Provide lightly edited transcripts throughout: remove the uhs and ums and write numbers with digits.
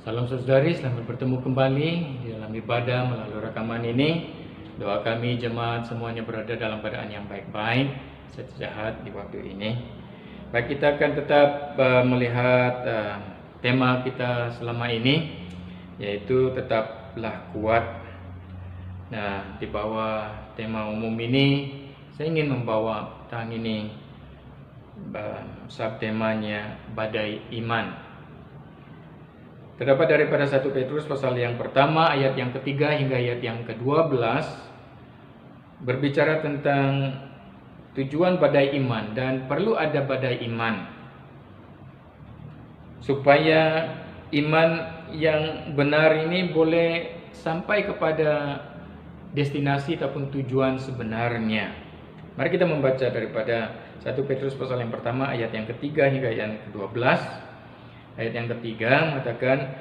Salam saudari, selamat bertemu kembali di dalam ibadah melalui rekaman ini. Doa kami jemaat semuanya berada dalam keadaan yang baik-baik, sehat di waktu ini. Baik, kita akan tetap melihat tema kita selama ini, yaitu tetaplah kuat. Nah, di bawah tema umum ini, saya ingin membawa tentang ini subtemanya badai iman. Terdapat daripada 1 Petrus pasal yang pertama ayat yang ketiga hingga ayat yang ke-12 berbicara tentang tujuan badai iman dan perlu ada badai iman supaya iman yang benar ini boleh sampai kepada destinasi ataupun tujuan sebenarnya. Mari kita membaca daripada 1 Petrus pasal yang pertama ayat yang ketiga hingga ayat yang ke-12. Ayat yang ketiga mengatakan,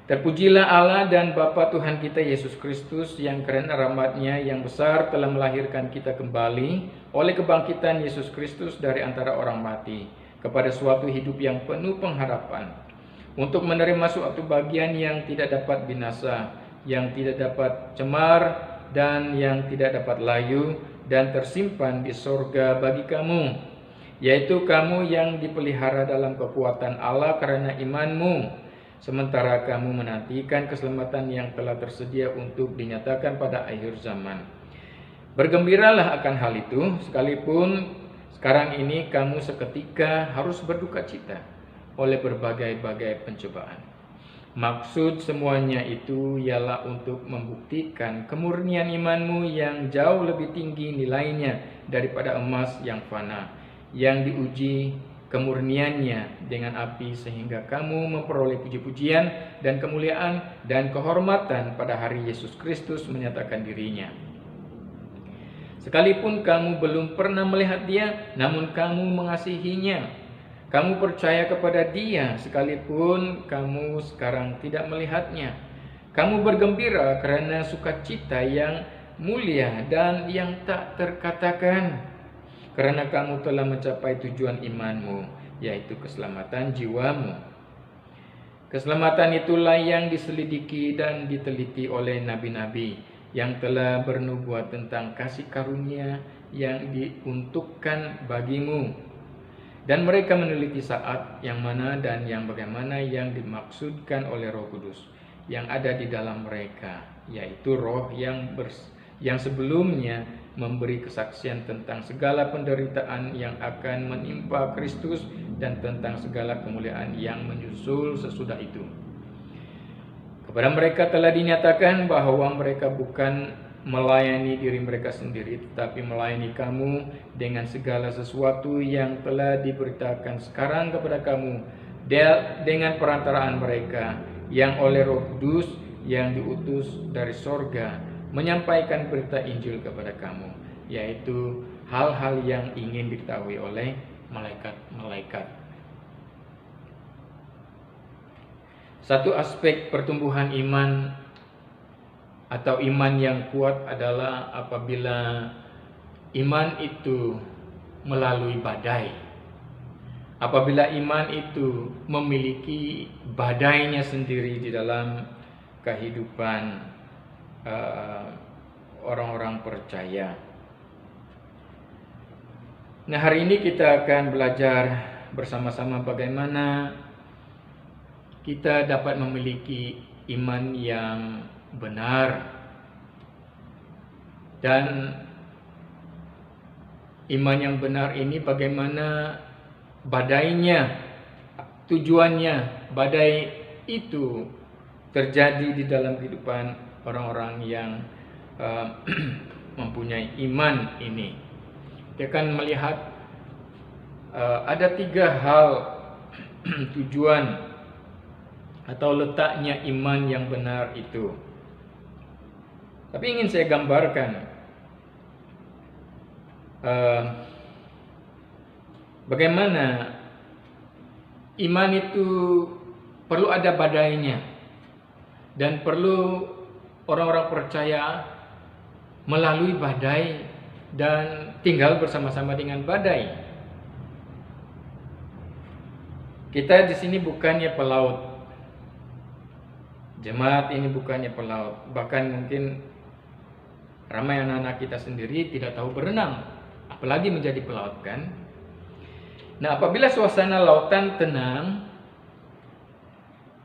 "Terpujilah Allah dan Bapa Tuhan kita Yesus Kristus yang karena rahmat-Nya yang besar telah melahirkan kita kembali oleh kebangkitan Yesus Kristus dari antara orang mati kepada suatu hidup yang penuh pengharapan, untuk menerima suatu bagian yang tidak dapat binasa, yang tidak dapat cemar dan yang tidak dapat layu dan tersimpan di sorga bagi kamu, yaitu kamu yang dipelihara dalam kekuatan Allah karena imanmu, sementara kamu menantikan keselamatan yang telah tersedia untuk dinyatakan pada akhir zaman. Bergembiralah akan hal itu, sekalipun sekarang ini kamu seketika harus berduka cita oleh berbagai-bagai pencobaan. Maksud semuanya itu ialah untuk membuktikan kemurnian imanmu yang jauh lebih tinggi nilainya daripada emas yang fana, yang diuji kemurniannya dengan api sehingga kamu memperoleh puji-pujian dan kemuliaan dan kehormatan pada hari Yesus Kristus menyatakan dirinya. Sekalipun kamu belum pernah melihat Dia, namun kamu mengasihinya. Kamu percaya kepada Dia sekalipun kamu sekarang tidak melihatnya. Kamu bergembira karena sukacita yang mulia dan yang tak terkatakan, karena kamu telah mencapai tujuan imanmu, yaitu keselamatan jiwamu. Keselamatan itulah yang diselidiki dan diteliti oleh nabi-nabi yang telah bernubuat tentang kasih karunia yang diuntukkan bagimu. Dan mereka meneliti saat yang mana dan yang bagaimana yang dimaksudkan oleh Roh Kudus yang ada di dalam mereka, yaitu Roh yang sebelumnya memberi kesaksian tentang segala penderitaan yang akan menimpa Kristus dan tentang segala kemuliaan yang menyusul sesudah itu. Kepada mereka telah dinyatakan bahwa mereka bukan melayani diri mereka sendiri, tetapi melayani kamu dengan segala sesuatu yang telah diberitakan sekarang kepada kamu dengan perantaraan mereka yang oleh Roh Kudus yang diutus dari sorga menyampaikan berita Injil kepada kamu, yaitu hal-hal yang ingin diketahui oleh malaikat-malaikat." Satu aspek pertumbuhan iman atau iman yang kuat adalah apabila iman itu melalui badai. Apabila iman itu memiliki badainya sendiri di dalam kehidupan orang-orang percaya. Nah, hari ini kita akan belajar bersama-sama bagaimana kita dapat memiliki iman yang benar, dan iman yang benar ini bagaimana badainya, tujuannya badai itu terjadi di dalam kehidupan orang-orang yang mempunyai iman ini. Kita akan melihat ada 3 hal tujuan atau letaknya iman yang benar itu. Tapi ingin saya gambarkan bagaimana iman itu perlu ada badainya, dan perlu orang-orang percaya melalui badai dan tinggal bersama-sama dengan badai. Kita di sini bukannya pelaut, Jemaat ini bukannya pelaut, bahkan mungkin ramai anak-anak kita sendiri tidak tahu berenang, apalagi menjadi pelaut kan. Nah, apabila suasana lautan tenang,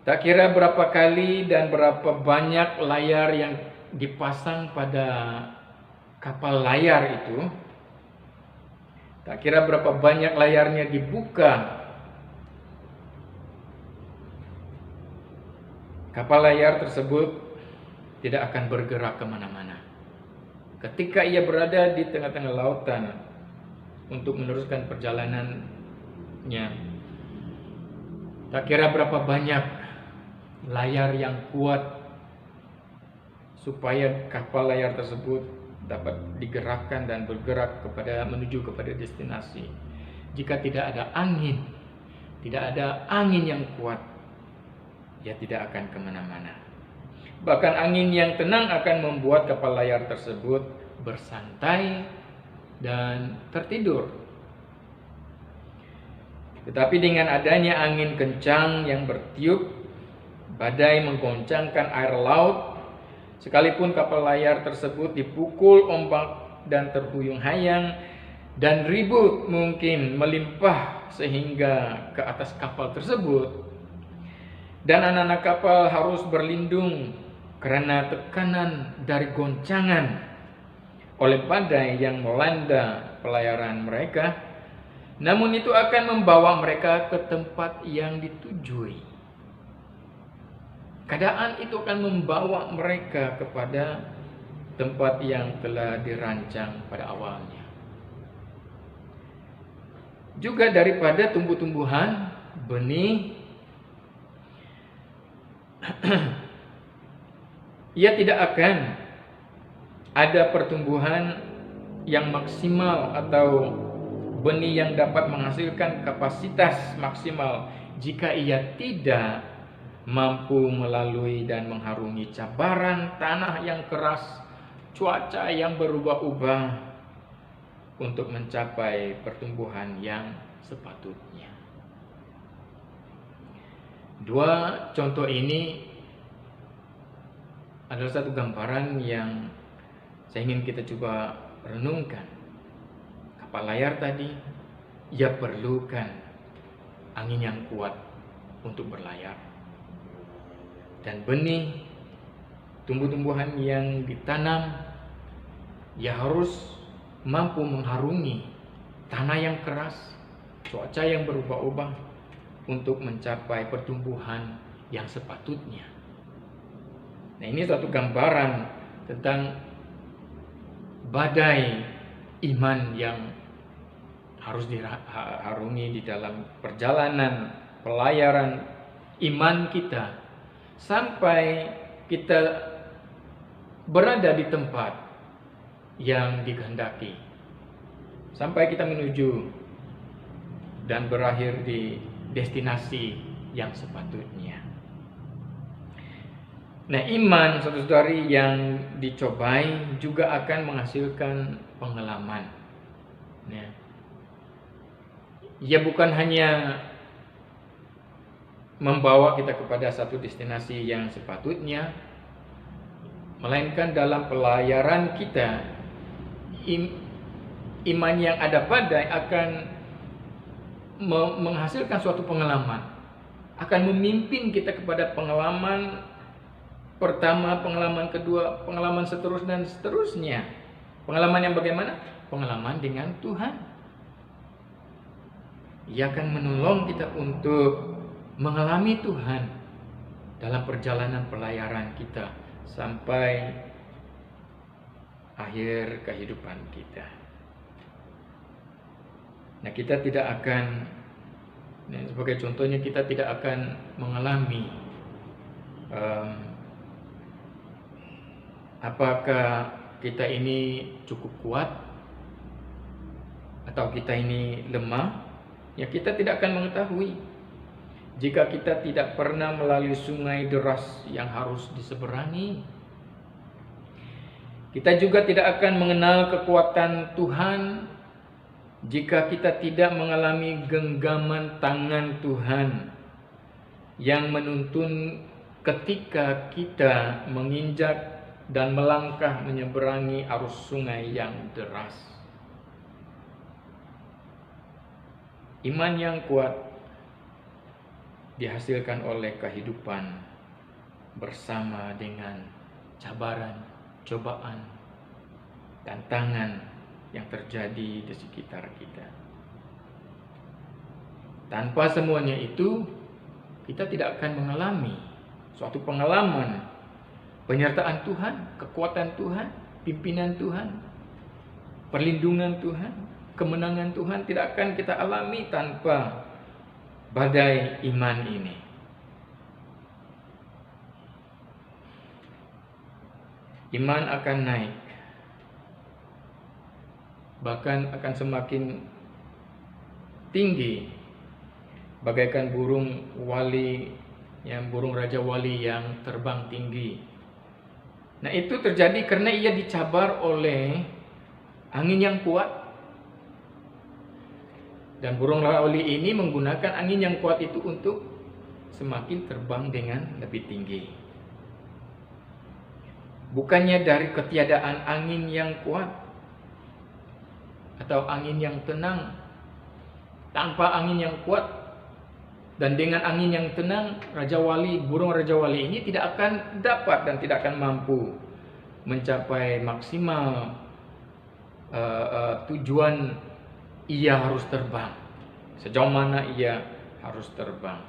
tak kira berapa kali dan berapa banyak layar yang dipasang pada kapal layar itu, tak kira berapa banyak layarnya dibuka, kapal layar tersebut tidak akan bergerak kemana-mana. Ketika ia berada di tengah-tengah lautan untuk meneruskan perjalanannya, tak kira berapa banyak layar yang kuat supaya kapal layar tersebut dapat digerakkan dan bergerak menuju kepada destinasi. Jika tidak ada angin yang kuat, ia tidak akan kemana-mana. Bahkan angin yang tenang akan membuat kapal layar tersebut bersantai dan tertidur. Tetapi dengan adanya angin kencang yang bertiup, badai menggoncangkan air laut, sekalipun kapal layar tersebut dipukul ombak dan terhuyung-hayang, dan ribut mungkin melimpah sehingga ke atas kapal tersebut, dan anak-anak kapal harus berlindung karena tekanan dari goncangan oleh badai yang melanda pelayaran mereka, namun itu akan membawa mereka ke tempat yang ditujui. Keadaan itu akan membawa mereka kepada tempat yang telah dirancang pada awalnya. Juga daripada tumbuh-tumbuhan, benih, ia tidak akan ada pertumbuhan yang maksimal atau benih yang dapat menghasilkan kapasitas maksimal jika ia tidak mampu melalui dan mengharungi cabaran tanah yang keras, cuaca yang berubah-ubah untuk mencapai pertumbuhan yang sepatutnya. Dua contoh ini adalah satu gambaran yang saya ingin kita coba renungkan. Kapal layar tadi, ia perlukan angin yang kuat untuk berlayar. Dan benih, tumbuh-tumbuhan yang ditanam, ia harus mampu mengharungi tanah yang keras, cuaca yang berubah-ubah untuk mencapai pertumbuhan yang sepatutnya. Nah, ini suatu gambaran tentang badai iman yang harus diharungi di dalam perjalanan pelayaran iman kita sampai kita berada di tempat yang dikehendaki, sampai kita menuju dan berakhir di destinasi yang sepatutnya. Nah, iman saudara-saudari yang dicobai juga akan menghasilkan pengalaman. Ya. Ia bukan hanya membawa kita kepada satu destinasi yang sepatutnya, melainkan dalam pelayaran kita, iman yang ada badai akan menghasilkan suatu pengalaman, akan memimpin kita kepada pengalaman pertama, pengalaman kedua, pengalaman seterusnya dan seterusnya. Pengalaman yang bagaimana? Pengalaman dengan Tuhan. Ia akan menolong kita untuk mengalami Tuhan dalam perjalanan pelayaran kita sampai akhir kehidupan kita. Nah, kita tidak akan, sebagai contohnya, kita tidak akan mengalami apakah kita ini cukup kuat atau kita ini lemah. Ya, kita tidak akan mengetahui jika kita tidak pernah melalui sungai deras yang harus diseberangi. Kita juga tidak akan mengenal kekuatan Tuhan jika kita tidak mengalami genggaman tangan Tuhan yang menuntun ketika kita menginjak dan melangkah menyeberangi arus sungai yang deras. Iman yang kuat dihasilkan oleh kehidupan bersama dengan cabaran, cobaan, tantangan yang terjadi di sekitar kita. Tanpa semuanya itu, kita tidak akan mengalami suatu pengalaman penyertaan Tuhan, kekuatan Tuhan, pimpinan Tuhan, perlindungan Tuhan, kemenangan Tuhan tidak akan kita alami tanpa badai iman ini. Iman akan naik, bahkan akan semakin tinggi, bagaikan burung raja wali yang terbang tinggi. Nah, itu terjadi karena ia dicabar oleh angin yang kuat. Dan burung raja wali ini menggunakan angin yang kuat itu untuk semakin terbang dengan lebih tinggi. Bukannya dari ketiadaan angin yang kuat atau angin yang tenang. Tanpa angin yang kuat dan dengan angin yang tenang, burung raja wali ini tidak akan dapat dan tidak akan mampu mencapai maksimal tujuan ia harus terbang. Sejauh mana ia harus terbang.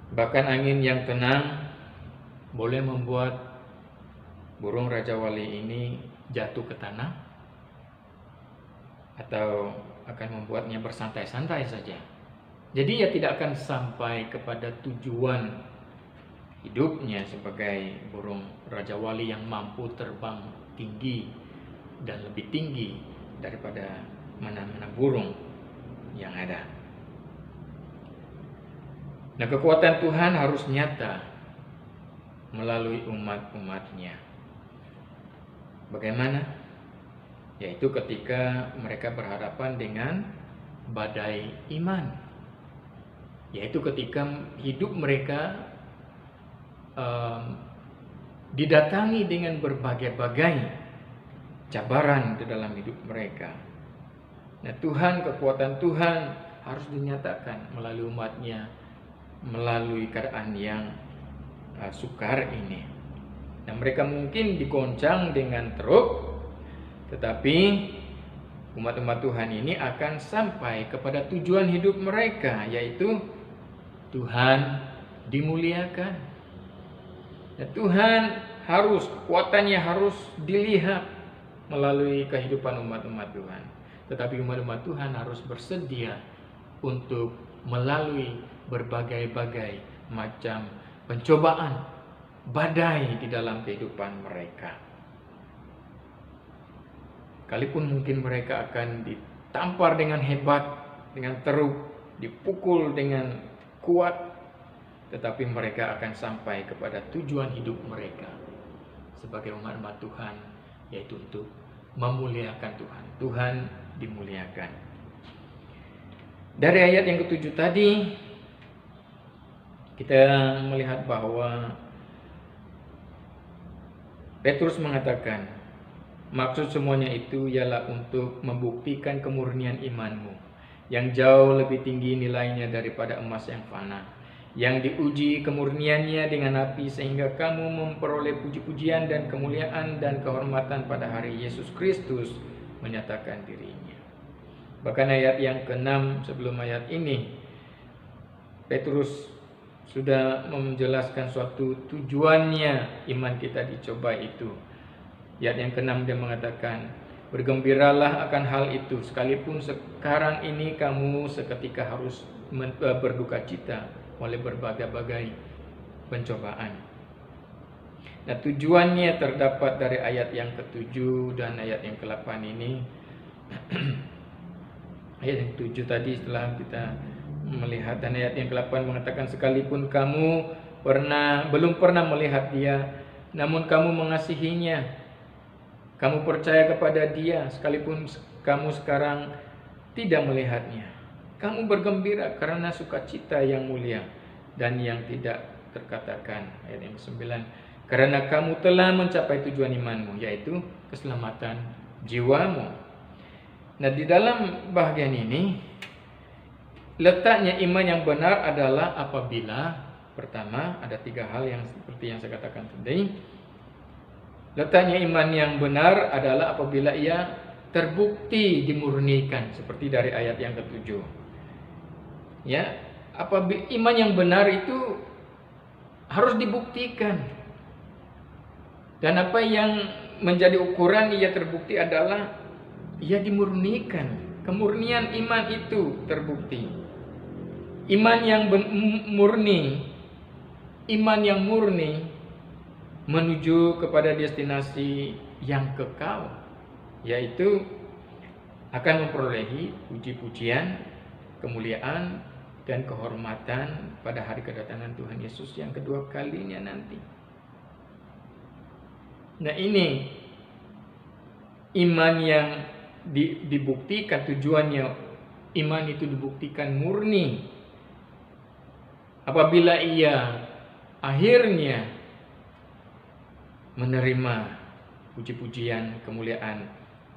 Bahkan angin yang tenang boleh membuat burung raja wali ini jatuh ke tanah, atau akan membuatnya bersantai-santai saja. Jadi ia tidak akan sampai kepada tujuan hidupnya sebagai burung raja wali yang mampu terbang tinggi dan lebih tinggi daripada mana-mana burung yang ada. Nah, kekuatan Tuhan harus nyata melalui umat-umatnya. Bagaimana? Yaitu ketika mereka berhadapan dengan badai iman. Yaitu ketika hidup mereka didatangi dengan berbagai-bagai cabaran di dalam hidup mereka. Nah, kekuatan Tuhan harus dinyatakan melalui umatnya, melalui keadaan yang sukar ini. Nah, mereka mungkin digoncang dengan teruk, tetapi umat-umat Tuhan ini akan sampai kepada tujuan hidup mereka, yaitu Tuhan dimuliakan. Dan Tuhan kekuatannya harus dilihat melalui kehidupan umat-umat Tuhan. Tetapi umat-umat Tuhan harus bersedia untuk melalui berbagai-bagai macam pencobaan, badai di dalam kehidupan mereka. Sekalipun mungkin mereka akan ditampar dengan hebat, dengan teruk, dipukul dengan kuat, tetapi mereka akan sampai kepada tujuan hidup mereka sebagai umat-umat Tuhan, yaitu untuk memuliakan Tuhan. Tuhan dimuliakan. Dari ayat yang ke-7 tadi, kita melihat bahwa Petrus mengatakan, maksud semuanya itu ialah untuk membuktikan kemurnian imanmu yang jauh lebih tinggi nilainya daripada emas yang fana, yang diuji kemurniannya dengan api sehingga kamu memperoleh puji-pujian dan kemuliaan dan kehormatan pada hari Yesus Kristus menyatakan dirinya. Bahkan ayat yang ke-6 sebelum ayat ini, Petrus sudah menjelaskan suatu tujuannya iman kita dicoba itu. Ayat yang ke-6 dia mengatakan, bergembiralah akan hal itu, sekalipun sekarang ini kamu seketika harus berduka cita oleh berbagai-bagai pencobaan. Nah, tujuannya terdapat dari ayat yang ke-7 dan ayat yang ke-8 ini. Ayat yang ke-7 tadi setelah kita melihat, dan ayat yang ke-8 mengatakan, sekalipun kamu belum pernah melihat dia, namun kamu mengasihinya. Kamu percaya kepada dia sekalipun kamu sekarang tidak melihatnya. Kamu bergembira karena sukacita yang mulia dan yang tidak terkatakan. Ayat yang ke-9. Karena kamu telah mencapai tujuan imanmu, yaitu keselamatan jiwamu. Nah, di dalam bagian ini letaknya iman yang benar adalah apabila pertama ada 3 hal yang seperti yang saya katakan tadi. Letaknya iman yang benar adalah apabila ia terbukti dimurnikan, seperti dari ayat yang ke-7. Ya, iman yang benar itu harus dibuktikan. Dan apa yang menjadi ukuran ia terbukti adalah ia dimurnikan. Kemurnian iman itu terbukti. Iman yang murni menuju kepada destinasi yang kekal, yaitu akan memperolehi puji-pujian, kemuliaan, dan kehormatan pada hari kedatangan Tuhan Yesus yang kedua kalinya nanti. Nah, ini iman yang dibuktikan, tujuannya iman itu dibuktikan murni apabila ia akhirnya menerima puji-pujian, kemuliaan,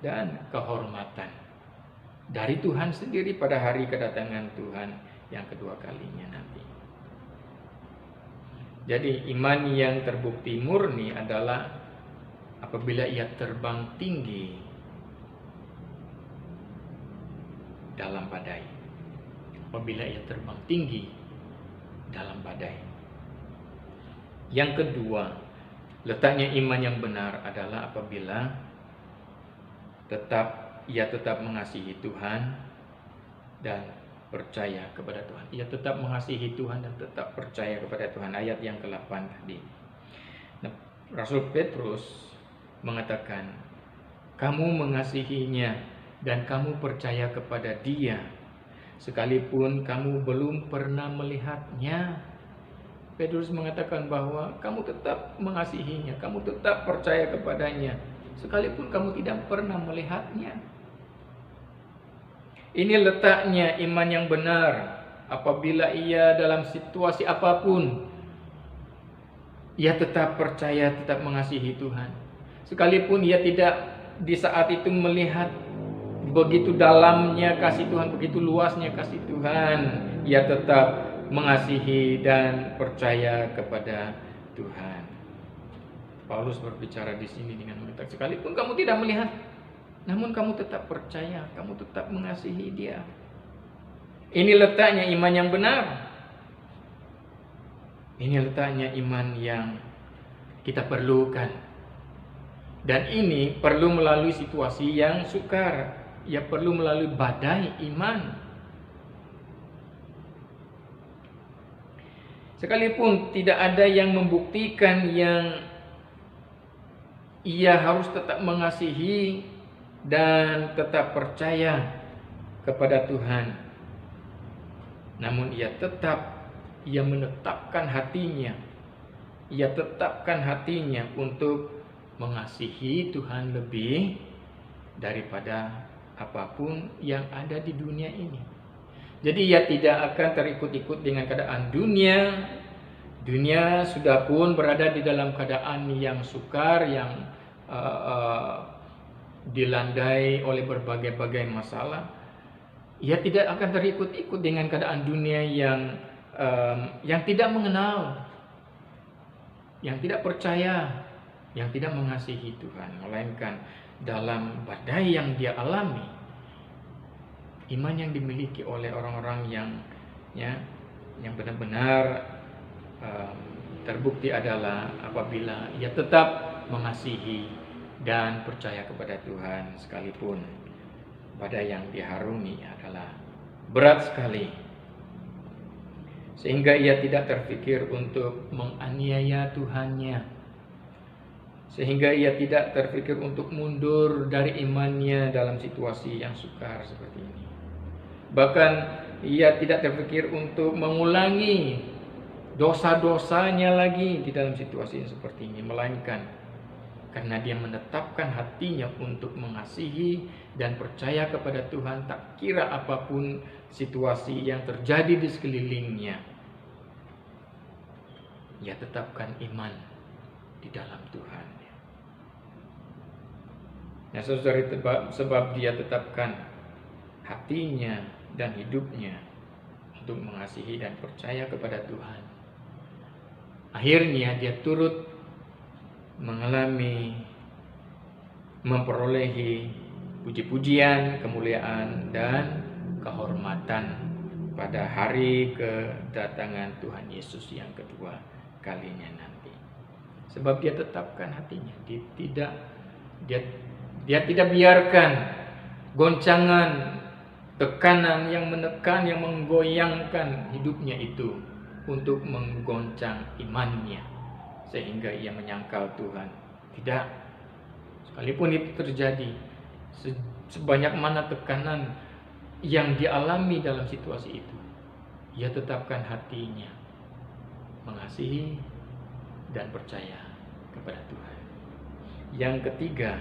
dan kehormatan dari Tuhan sendiri pada hari kedatangan Tuhan yang kedua kalinya nanti. Jadi iman yang terbukti murni adalah apabila ia terbang tinggi dalam badai. Apabila ia terbang tinggi dalam badai. Yang kedua, letaknya iman yang benar adalah apabila ia tetap mengasihi Tuhan dan percaya kepada Tuhan. Ia tetap mengasihi Tuhan dan tetap percaya kepada Tuhan. Ayat yang ke-8 tadi. Nah, Rasul Petrus mengatakan, kamu mengasihinya dan kamu percaya kepada Dia, sekalipun kamu belum pernah melihatnya. Petrus mengatakan bahwa kamu tetap mengasihinya, kamu tetap percaya kepadanya, sekalipun kamu tidak pernah melihatnya. Ini letaknya iman yang benar. Apabila ia dalam situasi apapun, ia tetap percaya, tetap mengasihi Tuhan. Sekalipun ia tidak di saat itu melihat begitu dalamnya kasih Tuhan, begitu luasnya kasih Tuhan, ia tetap mengasihi dan percaya kepada Tuhan. Paulus berbicara di sini dengan mengatakan, sekalipun kamu tidak melihat, namun kamu tetap percaya, kamu tetap mengasihi Dia. Ini letaknya iman yang benar. Ini letaknya iman yang kita perlukan. Dan ini perlu melalui situasi yang sukar. Ia perlu melalui badai iman. Sekalipun tidak ada yang membuktikan yang ia harus tetap mengasihi dan tetap percaya kepada Tuhan, namun ia menetapkan hatinya untuk mengasihi Tuhan lebih daripada apapun yang ada di dunia ini. Jadi ia tidak akan terikut-ikut dengan keadaan dunia. Dunia sudah pun berada di dalam keadaan yang sukar, yang dilandai oleh berbagai-bagai masalah. Ia tidak akan terikut-ikut dengan keadaan dunia yang tidak mengenal, yang tidak percaya, yang tidak mengasihi Tuhan, melainkan dalam badai yang dia alami, iman yang dimiliki oleh orang-orang yang benar-benar terbukti adalah apabila ia tetap mengasihi dan percaya kepada Tuhan, sekalipun badai yang diharungi adalah berat sekali, sehingga ia tidak terfikir untuk menganiaya Tuhannya, sehingga ia tidak terfikir untuk mundur dari imannya dalam situasi yang sukar seperti ini. Bahkan ia tidak terfikir untuk mengulangi dosa-dosanya lagi di dalam situasi yang seperti ini, melainkan karena dia menetapkan hatinya untuk mengasihi dan percaya kepada Tuhan, tak kira apapun situasi yang terjadi di sekelilingnya. Ia tetapkan iman di dalam Tuhan. Nah, saudara, sebab dia tetapkan hatinya dan hidupnya untuk mengasihi dan percaya kepada Tuhan, akhirnya dia turut mengalami, memperolehi puji-pujian, kemuliaan, dan kehormatan pada hari kedatangan Tuhan Yesus yang kedua kalinya nanti. Sebab dia tetapkan hatinya, dia tidak biarkan goncangan, tekanan yang menekan, yang menggoyangkan hidupnya itu untuk menggoncang imannya, sehingga ia menyangkal Tuhan. Tidak. Sekalipun itu terjadi, sebanyak mana tekanan yang dialami dalam situasi itu, ia tetapkan hatinya mengasihi dan percaya kepada Tuhan. Yang ketiga,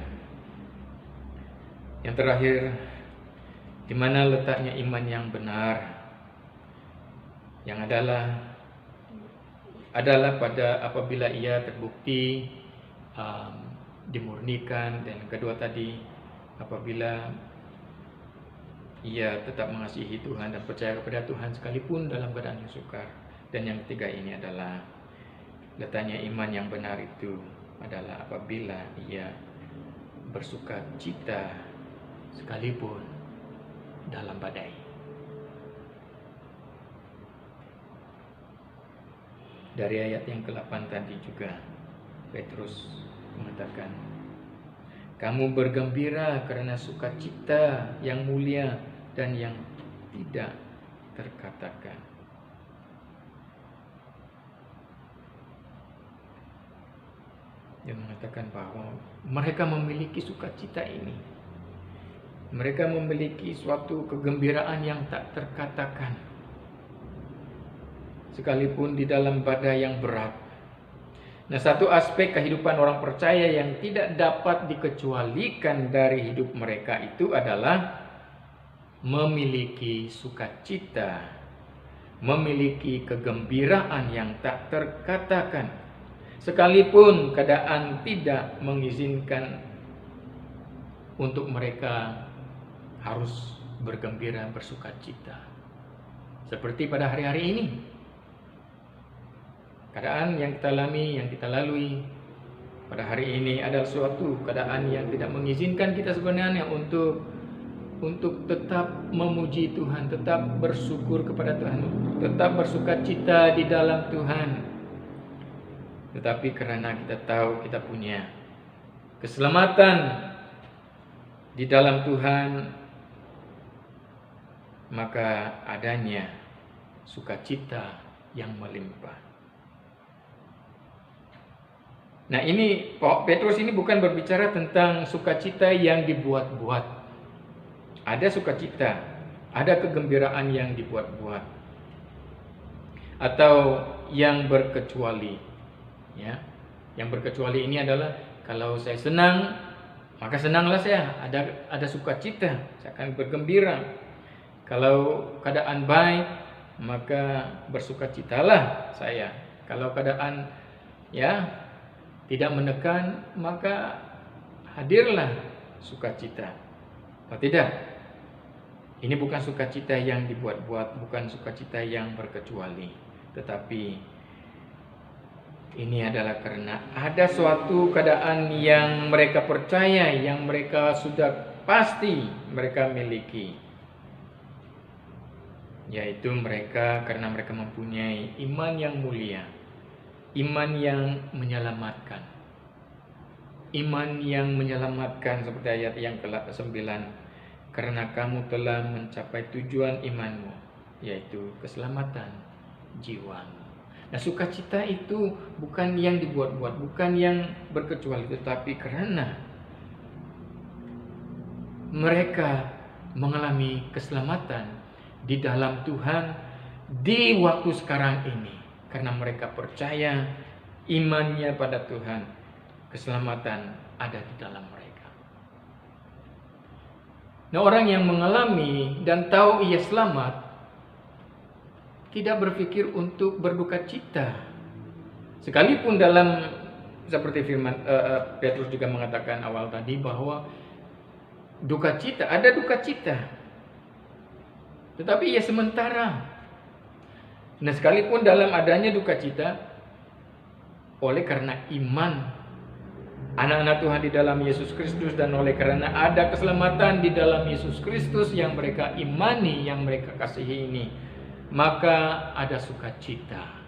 yang terakhir, di mana letaknya iman yang benar, yang adalah pada apabila ia terbukti dimurnikan, dan kedua tadi apabila ia tetap mengasihi Tuhan dan percaya kepada Tuhan sekalipun dalam keadaan yang sukar. Dan yang ketiga ini adalah letaknya iman yang benar itu adalah apabila ia bersuka cita sekalipun dalam badai. Dari ayat yang ke-8 tadi juga Petrus mengatakan, kamu bergembira karena sukacita yang mulia dan yang tidak terkatakan. Dia mengatakan bahwa mereka memiliki sukacita ini. Mereka memiliki suatu kegembiraan yang tak terkatakan, sekalipun di dalam badai yang berat. Nah, satu aspek kehidupan orang percaya yang tidak dapat dikecualikan dari hidup mereka itu adalah memiliki sukacita, memiliki kegembiraan yang tak terkatakan, sekalipun keadaan tidak mengizinkan untuk mereka harus bergembira, bersukacita. Seperti pada hari-hari ini, keadaan yang kita alami, yang kita lalui pada hari ini adalah suatu keadaan yang tidak mengizinkan kita sebenarnya untuk tetap memuji Tuhan, tetap bersyukur kepada Tuhan, tetap bersukacita di dalam Tuhan. Tetapi karena kita tahu kita punya keselamatan di dalam Tuhan, maka adanya sukacita yang melimpah. Nah, ini Petrus ini bukan berbicara tentang sukacita yang dibuat-buat. Ada sukacita, ada kegembiraan yang dibuat-buat atau yang berkecuali. Ya, yang berkecuali ini adalah kalau saya senang, maka senanglah saya. Ada sukacita, saya akan bergembira. Kalau keadaan baik, maka bersukacitalah saya. Kalau keadaan tidak menekan, maka hadirlah sukacita. Oh tidak, ini bukan sukacita yang dibuat-buat, bukan sukacita yang berkecuali, tetapi ini adalah karena ada suatu keadaan yang mereka percaya, yang mereka sudah pasti mereka miliki, yaitu karena mereka mempunyai iman yang mulia, iman yang menyelamatkan. Iman yang menyelamatkan seperti ayat yang ke-9, karena kamu telah mencapai tujuan imanmu, yaitu keselamatan jiwamu. Nah, sukacita itu bukan yang dibuat-buat, bukan yang berkecuali, tetapi karena mereka mengalami keselamatan di dalam Tuhan di waktu sekarang ini, karena mereka percaya imannya pada Tuhan, keselamatan ada di dalam mereka. Nah, orang yang mengalami dan tahu ia selamat tidak berpikir untuk berduka cita. Sekalipun dalam seperti firman Petrus juga mengatakan awal tadi bahwa duka cita, ada duka cita. Tetapi ya sementara. Nah, sekalipun dalam adanya duka cita, oleh karena iman anak-anak Tuhan di dalam Yesus Kristus dan oleh karena ada keselamatan di dalam Yesus Kristus yang mereka imani, yang mereka kasihi ini, maka ada sukacita.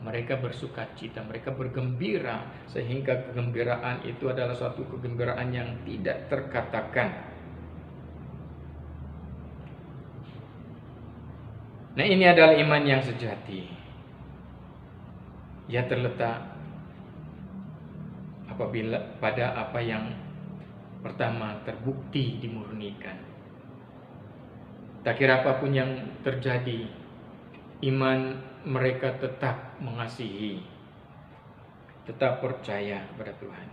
Mereka bersukacita, mereka bergembira, sehingga kegembiraan itu adalah suatu kegembiraan yang tidak terkatakan. Nah, ini adalah iman yang sejati. Ia terletak apabila pada apa yang pertama terbukti dimurnikan. Tak kira apapun yang terjadi, iman mereka tetap mengasihi, tetap percaya kepada Tuhan.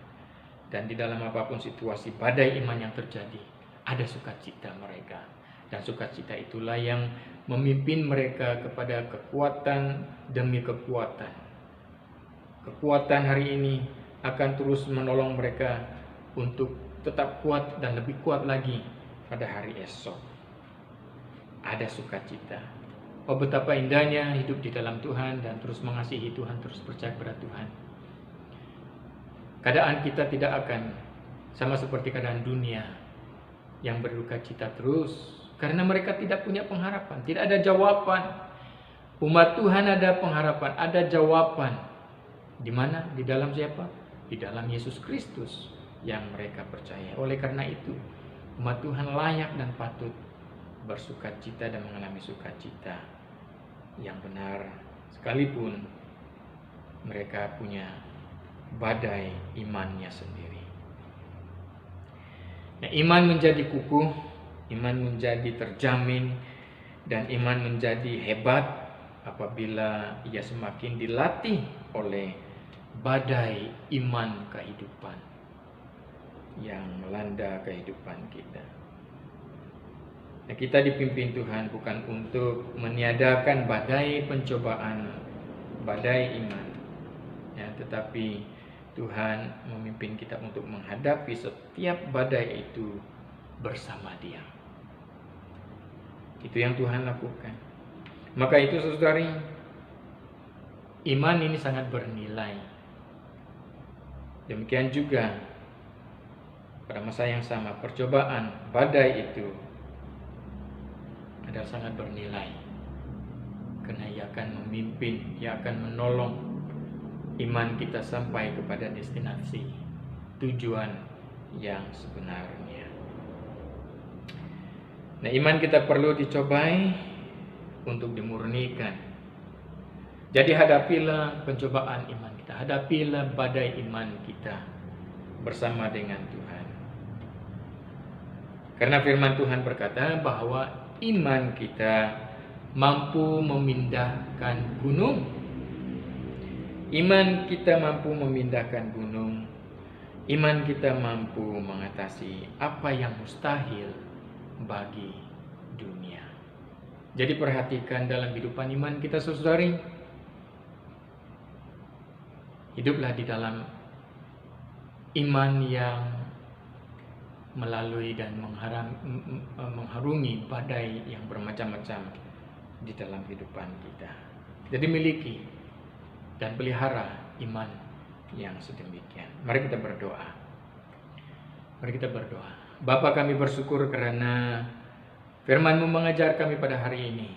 Dan di dalam apapun situasi badai iman yang terjadi, ada sukacita mereka. Dan sukacita itulah yang memimpin mereka kepada kekuatan demi kekuatan. Kekuatan hari ini akan terus menolong mereka untuk tetap kuat dan lebih kuat lagi pada hari esok. Ada sukacita. Oh, betapa indahnya hidup di dalam Tuhan dan terus mengasihi Tuhan, terus percaya kepada Tuhan. Keadaan kita tidak akan sama seperti keadaan dunia yang berduka cita terus, karena mereka tidak punya pengharapan, tidak ada jawaban. Umat Tuhan ada pengharapan, ada jawaban. Di mana? Di dalam siapa? Di dalam Yesus Kristus yang mereka percaya. Oleh karena itu, umat Tuhan layak dan patut bersukacita dan mengalami sukacita yang benar, sekalipun mereka punya badai imannya sendiri. Nah, iman menjadi kukuh, iman menjadi terjamin, dan iman menjadi hebat apabila ia semakin dilatih oleh badai iman kehidupan yang melanda kehidupan kita. Nah, kita dipimpin Tuhan bukan untuk meniadakan badai pencobaan, badai iman, ya, tetapi Tuhan memimpin kita untuk menghadapi setiap badai itu bersama Dia. Itu yang Tuhan lakukan. Maka itu saudari, iman ini sangat bernilai. Demikian juga pada masa yang sama, percobaan, badai itu adalah sangat bernilai, karena ia akan memimpin, ia akan menolong iman kita sampai kepada destinasi tujuan yang sebenarnya. Nah, iman kita perlu dicobai untuk dimurnikan. Jadi hadapilah pencobaan iman kita, hadapilah badai iman kita bersama dengan Tuhan. Karena firman Tuhan berkata bahwa iman kita mampu memindahkan gunung. Iman kita mampu memindahkan gunung. Iman kita mampu mengatasi apa yang mustahil bagi dunia. Jadi perhatikan dalam kehidupan iman kita, saudari. Hiduplah di dalam iman yang melalui dan mengharungi badai yang bermacam-macam di dalam kehidupan kita. Jadi miliki dan pelihara iman yang sedemikian. Mari kita berdoa. Mari kita berdoa. Bapa, kami bersyukur karena firman-Mu mengajar kami pada hari ini.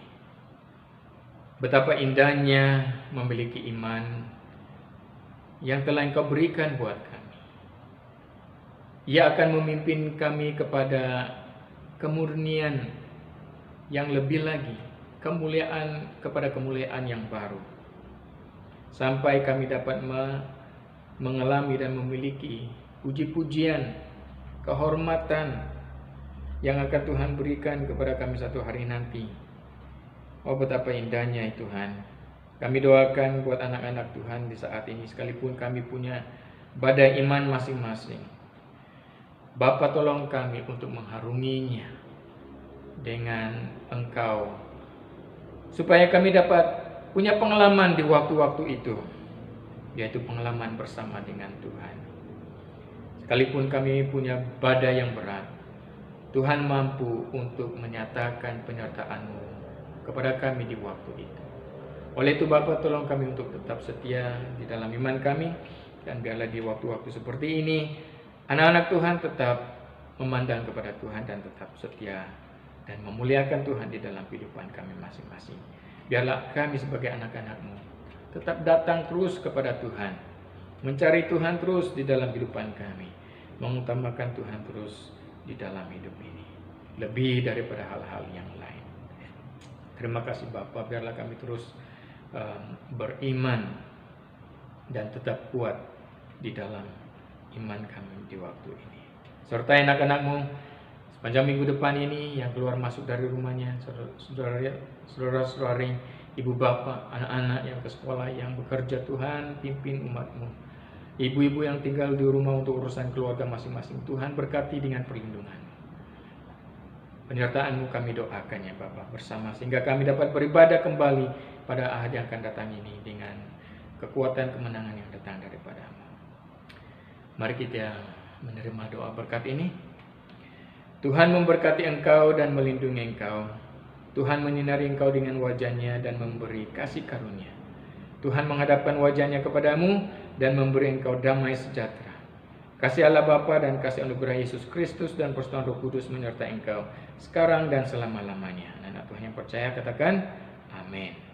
Betapa indahnya memiliki iman yang telah Engkau berikan buat kami. Ia akan memimpin kami kepada kemurnian yang lebih lagi, kemuliaan kepada kemuliaan yang baru. Sampai kami dapat mengalami dan memiliki puji-pujian, kehormatan yang akan Tuhan berikan kepada kami satu hari nanti. Oh, betapa indahnya Tuhan. Kami doakan buat anak-anak Tuhan di saat ini, sekalipun kami punya badai iman masing-masing. Bapa, tolong kami untuk mengharunginya dengan Engkau, supaya kami dapat punya pengalaman di waktu-waktu itu, yaitu pengalaman bersama dengan Tuhan. Sekalipun kami punya badai yang berat, Tuhan mampu untuk menyatakan penyertaan-Mu kepada kami di waktu itu. Oleh itu Bapa, tolong kami untuk tetap setia di dalam iman kami, dan biarlah di waktu-waktu seperti ini anak-anak Tuhan tetap memandang kepada Tuhan dan tetap setia dan memuliakan Tuhan di dalam kehidupan kami masing-masing. Biarlah kami sebagai anak-anak-Mu tetap datang terus kepada Tuhan, mencari Tuhan terus di dalam kehidupan kami, mengutamakan Tuhan terus di dalam hidup ini, lebih daripada hal-hal yang lain. Terima kasih Bapa, biarlah kami terus beriman dan tetap kuat di dalam iman kami di waktu ini. Sertai anak-anak-Mu sepanjang minggu depan ini yang keluar masuk dari rumahnya, saudara-saudari, ibu bapak, anak-anak yang ke sekolah, yang bekerja, Tuhan pimpin umat-Mu. Ibu-ibu yang tinggal di rumah untuk urusan keluarga masing-masing, Tuhan berkati dengan perlindungan. Penyertaan-Mu kami doakan ya Bapak bersama, sehingga kami dapat beribadah kembali pada ahad yang akan datang ini dengan kekuatan kemenangan yang datang daripada-Mu. Mari kita menerima doa berkat ini. Tuhan memberkati engkau dan melindungi engkau. Tuhan menyinari engkau dengan wajah-Nya dan memberi kasih karunia. Tuhan menghadapkan wajah-Nya kepadamu dan memberi engkau damai sejahtera. Kasih Allah Bapa dan kasih anugerah Yesus Kristus dan persekutuan Roh Kudus menyertai engkau sekarang dan selama-lamanya. Anak Tuhan yang percaya katakan amin.